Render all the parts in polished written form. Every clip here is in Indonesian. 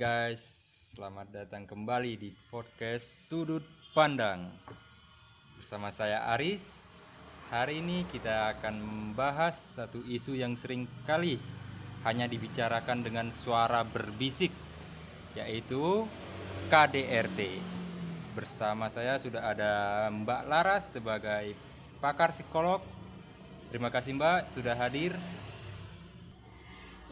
guys, selamat datang kembali di podcast Sudut Pandang. Bersama saya Aris. Hari ini kita akan membahas satu isu yang sering kali hanya dibicarakan dengan suara berbisik, yaitu KDRT. Bersama saya sudah ada Mbak Laras sebagai pakar psikolog. Terima kasih Mbak sudah hadir.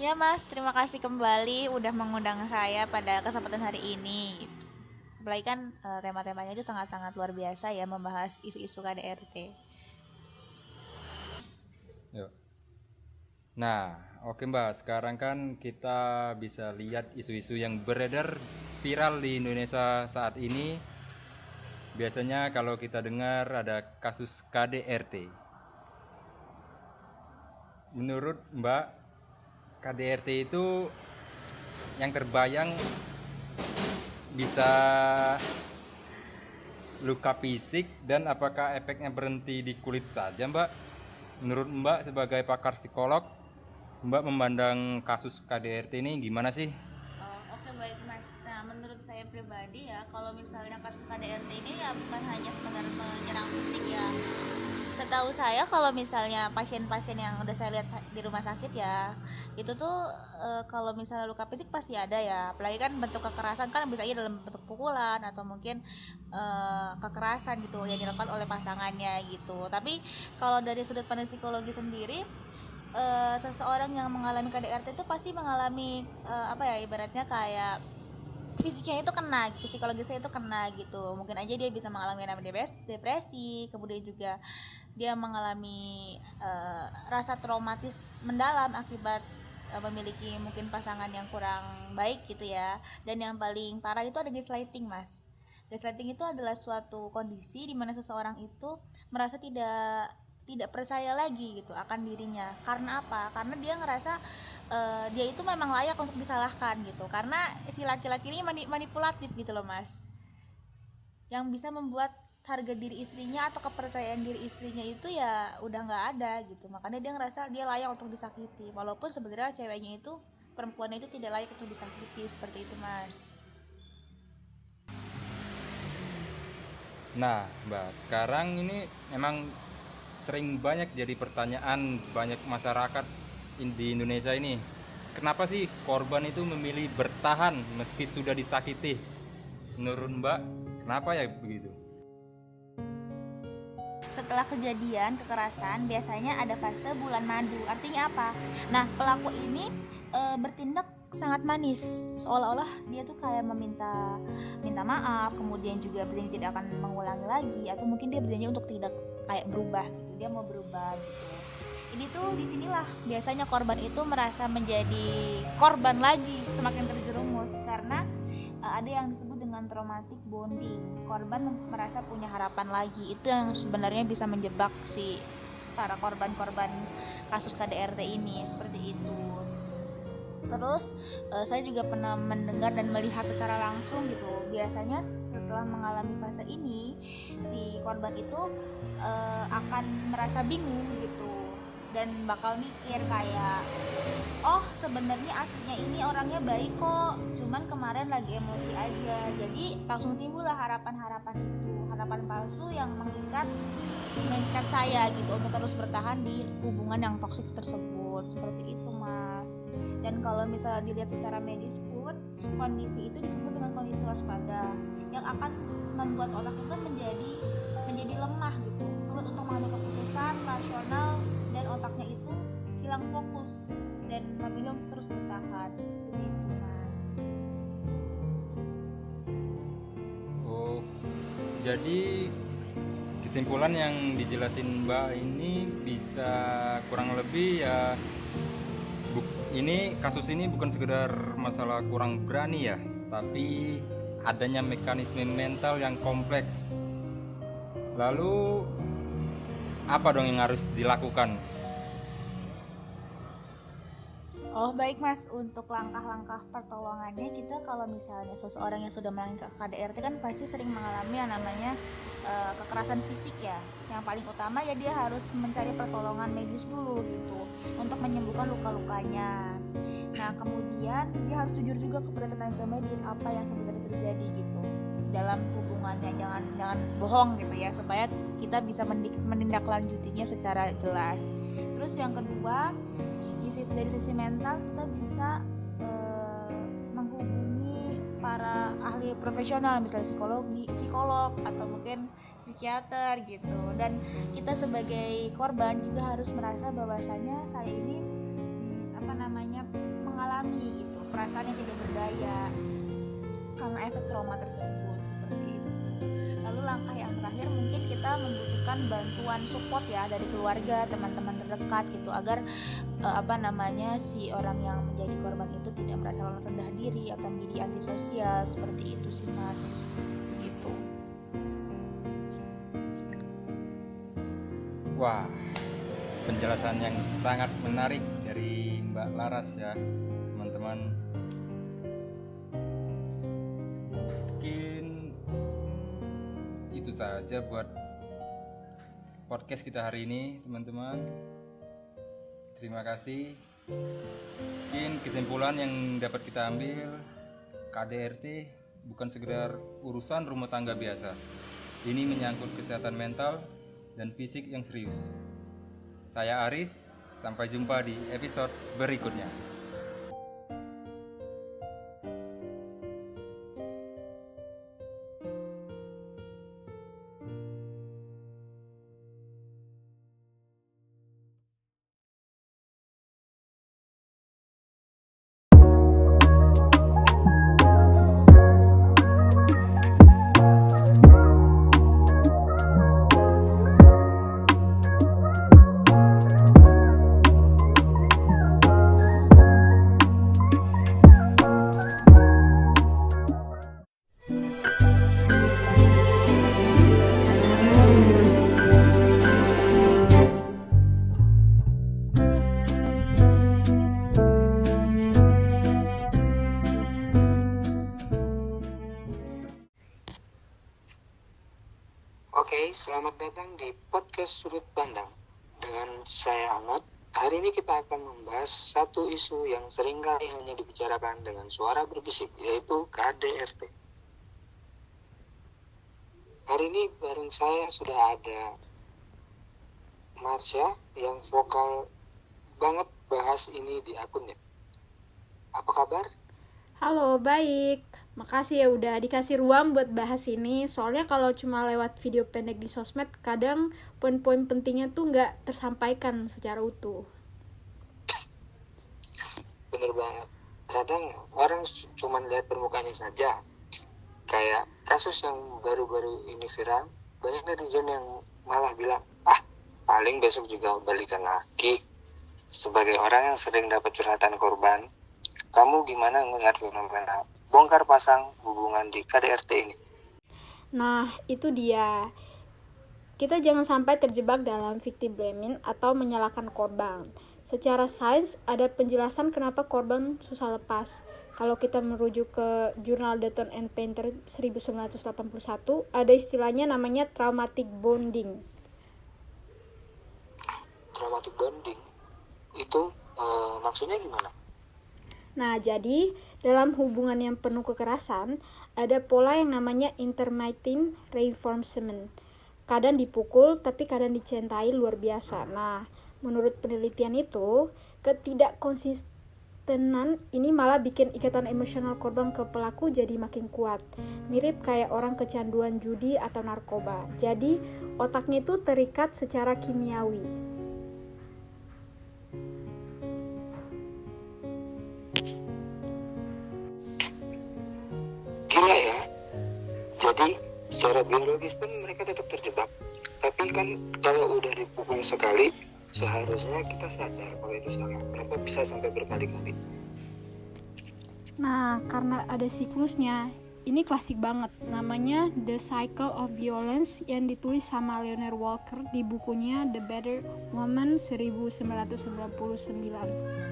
Ya Mas, terima kasih kembali udah mengundang saya pada kesempatan hari ini. Apalagi kan tema-temanya itu sangat-sangat luar biasa ya, membahas isu-isu KDRT. Yuk. Nah, oke Mbak, sekarang kan kita bisa lihat isu-isu yang beredar viral di Indonesia saat ini. Biasanya kalau kita dengar ada kasus KDRT. Menurut Mbak, KDRT itu yang terbayang bisa luka fisik dan apakah efeknya berhenti di kulit saja Mbak? Menurut Mbak sebagai pakar psikolog, Mbak memandang kasus KDRT ini gimana sih? Oke baik Mas. Nah menurut saya pribadi ya, kalau misalnya kasus KDRT ini ya bukan hanya sekedar menyerang fisik ya. Setahu saya kalau misalnya pasien-pasien yang udah saya lihat di rumah sakit ya, itu tuh kalau misalnya luka fisik pasti ada ya. Apalagi kan bentuk kekerasan kan bisa aja dalam bentuk pukulan atau mungkin kekerasan gitu yang dilakukan oleh pasangannya gitu. Tapi kalau dari sudut pandang psikologi sendiri, seseorang yang mengalami KDRT itu pasti mengalami ibaratnya kayak fisiknya itu kena gitu, psikologisnya itu kena gitu. Mungkin aja dia bisa mengalami namanya depresi, kemudian juga dia mengalami rasa traumatis mendalam akibat memiliki mungkin pasangan yang kurang baik gitu ya. Dan yang paling parah itu ada gaslighting Mas. Gaslighting itu adalah suatu kondisi di mana seseorang itu merasa tidak percaya lagi gitu akan dirinya. Karena apa? Karena dia ngerasa dia itu memang layak untuk disalahkan gitu. Karena si laki-laki ini manipulatif gitu loh Mas, yang bisa membuat harga diri istrinya atau kepercayaan diri istrinya itu ya udah nggak ada gitu. Makanya dia ngerasa dia layak untuk disakiti, walaupun sebenarnya ceweknya itu, perempuannya itu tidak layak untuk disakiti, seperti itu Mas. Nah, Mbak, sekarang ini memang sering banyak jadi pertanyaan banyak masyarakat di Indonesia ini. Kenapa sih korban itu memilih bertahan meski sudah disakiti? Menurut Mbak, kenapa ya begitu? Setelah kejadian kekerasan biasanya ada fase bulan madu. Artinya apa? Nah, pelaku ini bertindak sangat manis, seolah-olah dia tuh kayak minta maaf, kemudian juga berjanji tidak akan mengulangi lagi, atau mungkin dia berjanji untuk tidak kayak berubah gitu, dia mau berubah gitu. Ini tuh disinilah biasanya korban itu merasa menjadi korban lagi, semakin terjerumus karena ada yang disebut dengan traumatic bonding. Korban merasa punya harapan lagi, itu yang sebenarnya bisa menjebak si para korban-korban kasus KDRT ini, seperti itu. Terus saya juga pernah mendengar dan melihat secara langsung gitu, biasanya setelah mengalami fase ini si korban itu akan merasa bingung gitu dan bakal mikir kayak, oh sebenarnya aslinya ini orangnya baik kok, cuman kemarin lagi emosi aja. Jadi langsung timbullah harapan-harapan itu, harapan palsu yang mengikat saya gitu untuk terus bertahan di hubungan yang toksik tersebut, seperti itu Mas. Dan kalau misalnya dilihat secara medis pun, kondisi itu disebut dengan kondisi waspada yang akan membuat otak itu menjadi lemah gitu, sulit untuk mengambil keputusan rasional, dan otaknya itu hilang fokus dan memilih untuk terus bertahan, seperti itu Mas. Oh, jadi kesimpulan yang dijelasin Mbak ini bisa kurang lebih ya, ini kasus ini bukan sekedar masalah kurang berani ya, tapi adanya mekanisme mental yang kompleks. Lalu apa dong yang harus dilakukan? Oh baik Mas, untuk langkah-langkah pertolongannya kita kalau misalnya seseorang yang sudah mengalami KDRT kan pasti sering mengalami yang namanya kekerasan fisik ya. Yang paling utama ya dia harus mencari pertolongan medis dulu gitu untuk menyembuhkan luka-lukanya. Nah kemudian dia harus jujur juga kepada tenaga medis apa yang sebenarnya terjadi gitu dalam hubungannya, jangan bohong gitu ya, supaya kita bisa menindaklanjutinya secara jelas. Terus yang kedua, dari sisi mental kita bisa menghubungi para ahli profesional, misalnya psikolog atau mungkin psikiater gitu. Dan kita sebagai korban juga harus merasa bahwasanya saya ini mengalami gitu perasaan yang tidak berdaya karena efek trauma tersebut, seperti itu. Lalu langkah yang terakhir mungkin kita membutuhkan bantuan support ya dari keluarga, teman-teman terdekat gitu, agar si orang yang menjadi korban itu tidak merasa rendah diri atau menjadi antisosial, seperti itu sih Mas. Gitu. Wah, penjelasan yang sangat menarik dari Mbak Laras ya, teman-teman. Mungkin itu saja buat podcast kita hari ini, teman-teman. Terima kasih. Mungkin kesimpulan yang dapat kita ambil, KDRT bukan sekedar urusan rumah tangga biasa. Ini menyangkut kesehatan mental dan fisik yang serius. Saya Aris, sampai jumpa di episode berikutnya. Oke, selamat datang di podcast Sudut Pandang dengan saya Ahmad. Hari ini kita akan membahas satu isu yang seringkali hanya dibicarakan dengan suara berbisik, yaitu KDRT. Hari ini bareng saya sudah ada Marsha yang vokal banget bahas ini di akunnya. Apa kabar? Halo, baik. Makasih ya udah dikasih ruang buat bahas ini. Soalnya kalau cuma lewat video pendek di sosmed, kadang poin-poin pentingnya tuh nggak tersampaikan secara utuh. Bener banget. Kadang orang cuma lihat permukaannya saja. Kayak kasus yang baru-baru ini viral, banyak netizen yang malah bilang, paling besok juga balikan lagi. Sebagai orang yang sering dapat curhatan korban, kamu gimana melihat fenomena bongkar pasang hubungan di KDRT ini? Nah, itu dia. Kita jangan sampai terjebak dalam victim blaming atau menyalahkan korban. Secara sains, ada penjelasan kenapa korban susah lepas. Kalau kita merujuk ke jurnal Dutton and Painter 1981, ada istilahnya namanya traumatic bonding. Traumatic bonding? Itu maksudnya gimana? Nah, jadi dalam hubungan yang penuh kekerasan, ada pola yang namanya intermittent reinforcement. Kadang dipukul, tapi kadang dicintai luar biasa. Nah, menurut penelitian itu, ketidakkonsistenan ini malah bikin ikatan emosional korban ke pelaku jadi makin kuat. Mirip kayak orang kecanduan judi atau narkoba. Jadi, otaknya itu terikat secara kimiawi. Gila ya. Jadi secara biologis pun mereka tetap terjebak. Tapi kan kalau udah dipukul sekali, seharusnya kita sadar kalau itu salah. Kenapa bisa sampai berkali-kali? Nah, karena ada siklusnya. Ini klasik banget. Namanya The Cycle of Violence yang ditulis sama Leonard Walker di bukunya The Better Woman 1999.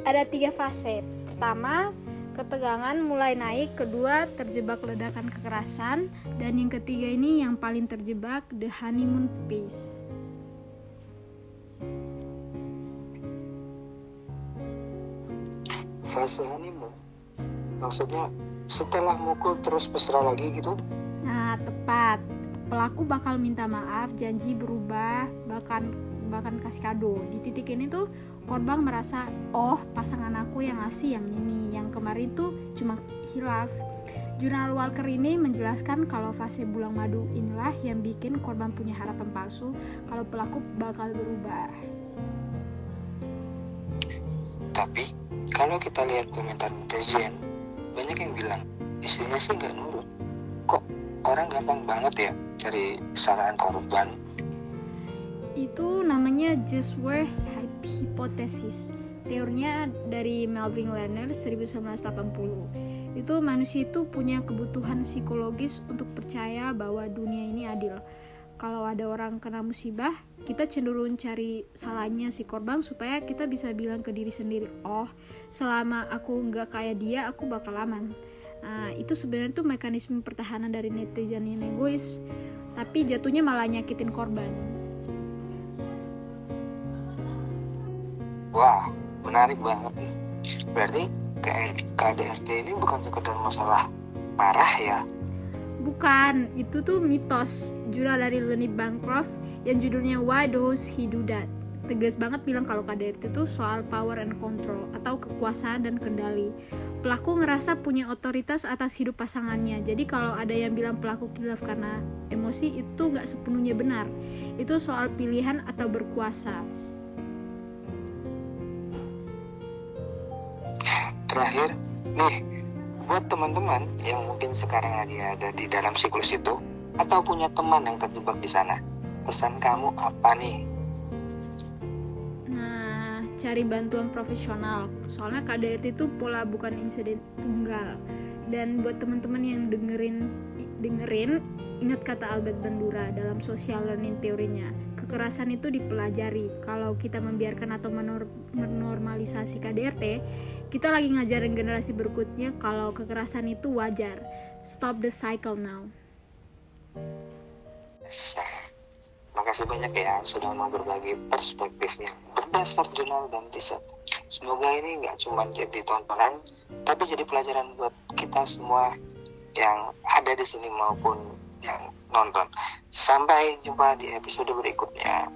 Ada 3 fase. Pertama, ketegangan mulai naik. Kedua, terjebak ledakan kekerasan. Dan yang ketiga ini yang paling terjebak, the honeymoon phase. Fase honeymoon. Maksudnya setelah mukul terus mesra lagi gitu? Nah, tepat. Pelaku bakal minta maaf, janji berubah, bahkan kasih kado. Di titik ini tuh korban merasa, oh pasangan aku yang ngasih yang ini, yang kemarin tuh cuma hilaf. Jurnal Walker ini menjelaskan kalau fase bulan madu inilah yang bikin korban punya harapan palsu kalau pelaku bakal berubah. Tapi kalau kita lihat komentar netizen, banyak yang bilang istrinya sih nggak nurut. Kok orang gampang banget ya cari kesalahan korban? Itu namanya just war hypothesis. Teorinya dari Melvin Lerner 1980. Itu manusia itu punya kebutuhan psikologis untuk percaya bahwa dunia ini adil. Kalau ada orang kena musibah, kita cenderung cari salahnya si korban supaya kita bisa bilang ke diri sendiri, oh selama aku nggak kayak dia, aku bakal aman. Nah, itu sebenarnya tuh mekanisme pertahanan dari netizen yang egois, tapi jatuhnya malah nyakitin korban. Wah, menarik banget nih. Berarti KDRT ini bukan sekedar masalah marah ya? Bukan, itu tuh mitos. Jurnal dari Lenny Bancroft yang judulnya Why Does He Do That? Tegas banget bilang kalau KDRT itu soal power and control atau kekuasaan dan kendali. Pelaku ngerasa punya otoritas atas hidup pasangannya. Jadi kalau ada yang bilang pelaku khilaf karena emosi, itu nggak sepenuhnya benar. Itu soal pilihan atau berkuasa. Terakhir, nih, buat teman-teman yang mungkin sekarang lagi ada di dalam siklus itu, atau punya teman yang terjebak di sana, pesan kamu apa nih? Nah, cari bantuan profesional. Soalnya KDRT itu pola bukan insiden tunggal. Dan buat teman-teman yang dengerin, ingat kata Albert Bandura dalam social learning teorinya. Kekerasan itu dipelajari. Kalau kita membiarkan atau menormalisasi KDRT, kita lagi ngajarin generasi berikutnya kalau kekerasan itu wajar. Stop the cycle now. Makasih banyak ya sudah mau berbagi perspektifnya berdasar jurnal dan riset. Semoga ini nggak cuma jadi tontonan, tapi jadi pelajaran buat kita semua yang ada di sini maupun yang nonton. Sampai jumpa di episode berikutnya.